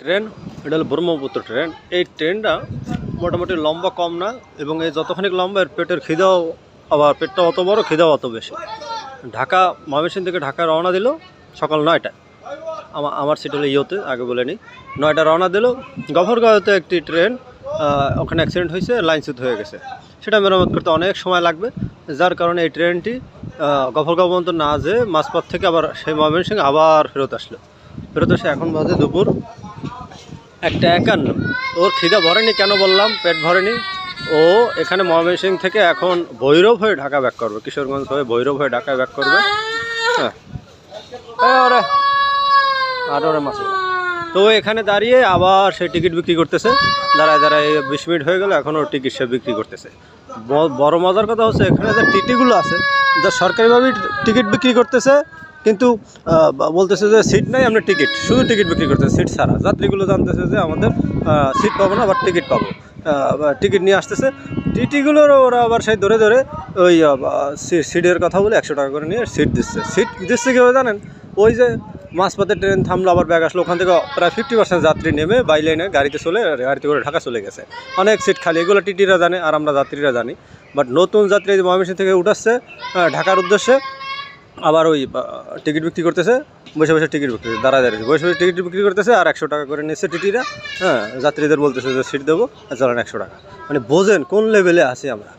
Train, এটা হলো Brahmaputra train. এই ট্রেনটা মোটামুটি লম্বা কম না, এবং এই যতখানি লম্বা এর পেটের খিদাও, আবার পেটটা অত বড়, খিদাও অত বেশি। ঢাকা ময়মনসিংহ থেকে ঢাকা রওনা দিল সকাল 9টায়। আমার সিট হলো ইয়োতে, আগে বলে নিই। 9টা রওনা দিল। গফরগাঁওতে একটি ট্রেন ওখানে অ্যাক্সিডেন্ট হয়েছে, লাইনচ্যুত হয়ে গেছে। সেটা মেরামত করতে অনেক সময় লাগবে, যার কারণে এই ট্রেনটি গফরগাঁও পর্যন্ত না যেয়ে মাঝপথ থেকে আবার সেই ময়মনসিংহ আবার ফেরত আসলো। ফেরত এসে এখন বাজে দুপুর 1:51। ওর খিদা ভরেনি, কেন বললাম পেট ভরেনি। ও এখানে ময়মনসিংহ থেকে এখন ভৈরব হয়ে ঢাকা ব্যাক করবে, কিশোরগঞ্জ হয়ে ভৈরব হয়ে ঢাকা ব্যাক করবে। হ্যাঁ, ওরে মাছ। তো এখানে দাঁড়িয়ে আবার সে টিকিট বিক্রি করতেছে, দাঁড়ায় 20 মিনিট হয়ে গেল, এখনও টিকিট সে বিক্রি করতেছে। বড় মজার কথা হচ্ছে, এখানে যে টিটিগুলো আছে, যা সরকারিভাবেই টিকিট বিক্রি করতেছে, কিন্তু বলতেছে যে সিট নাই, আমরা টিকিট, শুধু টিকিট বিক্রি করতেছে, সিট ছাড়া। যাত্রীগুলো জানতেছে যে আমাদের সিট পাবো না, আবার টিকিট পাবো, টিকিট নিয়ে আসতেছে। টিটিগুলোর ওরা আবার সেই ধরে ধরে ওই সিটের কথা বলে 100 টাকা করে নিয়ে সিট দিচ্ছে কীভাবে জানেন? ওই যে মাঝপথে ট্রেন থামলো, আবার ব্যাগ আসলো, ওখান থেকে প্রায় 50% যাত্রী নেমে বাই লাইনে গাড়িতে করে ঢাকা চলে গেছে। অনেক সিট খালি, এগুলো টিটিরা জানে আর আমরা যাত্রীরা জানি। বাট নতুন যাত্রী ময়মনসিংহ থেকে উঠাচ্ছে ঢাকার উদ্দেশ্যে, আবার ওই টিকিট বিক্রি করতেছে, বসে বসে টিকিট বিক্রি দাঁড়ায় বসে বসে টিকিট বিক্রি করতেছে, আর 100 টাকা করে নিচ্ছে টিটিরা। হ্যাঁ, যাত্রীদের বলতেছে যে সিট দেবো, চালান 100 টাকা। মানে বোঝেন কোন লেভেলে আছি আমরা।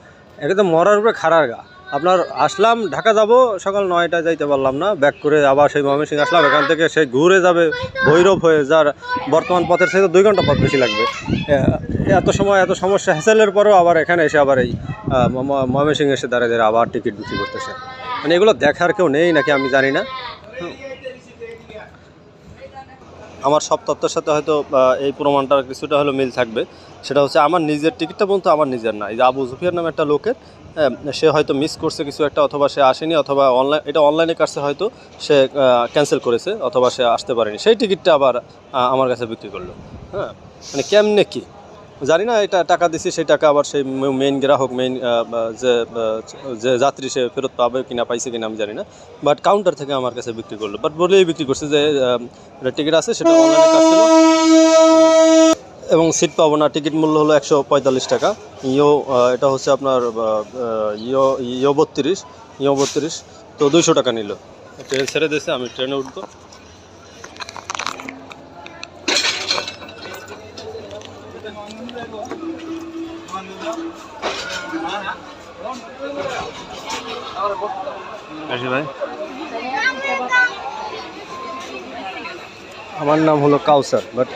এটা তো মরার উপরে খাড়ার গা। আপনার আসলাম ঢাকা যাব, সকাল 9টায় যাইতে পারলাম না, ব্যাক করে আবার সেই ময়মনসিংহ আসলাম, এখান থেকে সেই ঘুরে যাবে ভৈরব হয়ে, যার বর্তমান পথের সাথে 2 ঘন্টা পথ বেশি লাগবে। এত সময় এত সমস্যা হ্যাসেলের পরেও আবার এখানে এসে আবার এই ময়মনসিংহ এসে দাঁড়িয়ে আবার টিকিট বিক্রি করতেছে। মানে এগুলো দেখার কেউ নেই নাকি আমি জানি না। আমার সব তথ্যের সাথে হয়তো এই প্রমাণটার কিছুটা হলো মিল থাকবে। সেটা হচ্ছে আমার নিজের টিকিটটা পর্যন্ত আমার নিজের না, এই যে আবু সুফিয়ান নামে একটা লোকের, সে হয়তো মিস করছে কিছু একটা, অথবা সে আসেনি, অথবা অনলাইনে কাছে হয়তো সে ক্যান্সেল করেছে, অথবা সে আসতে পারেনি, সেই টিকিটটা আবার আমার কাছে বিক্রি করলো। হ্যাঁ, মানে কেমনে কি জানি না। এটা টাকা দিছি, সেই টাকা আবার সেই মেইন গ্রাহক, যে যাত্রী, সে ফেরত পাবে কিনা, পাইছে কিনা আমি জানি না। বাট কাউন্টার থেকে আমার কাছে বিক্রি করলো, বাট বলেই বিক্রি করছে যে টিকিট আছে, সেটা অনলাইনে কাটছিল এবং সিট পাবো না। টিকিট মূল্য হলো 145 টাকা। এটা হচ্ছে আপনার ইয়ো 32, তো 200 টাকা নিল। ট্রেন ছেড়ে দিয়েছে, আমি ট্রেনে উঠবো। ভাই, আমার নাম হলো কাউসার, বাট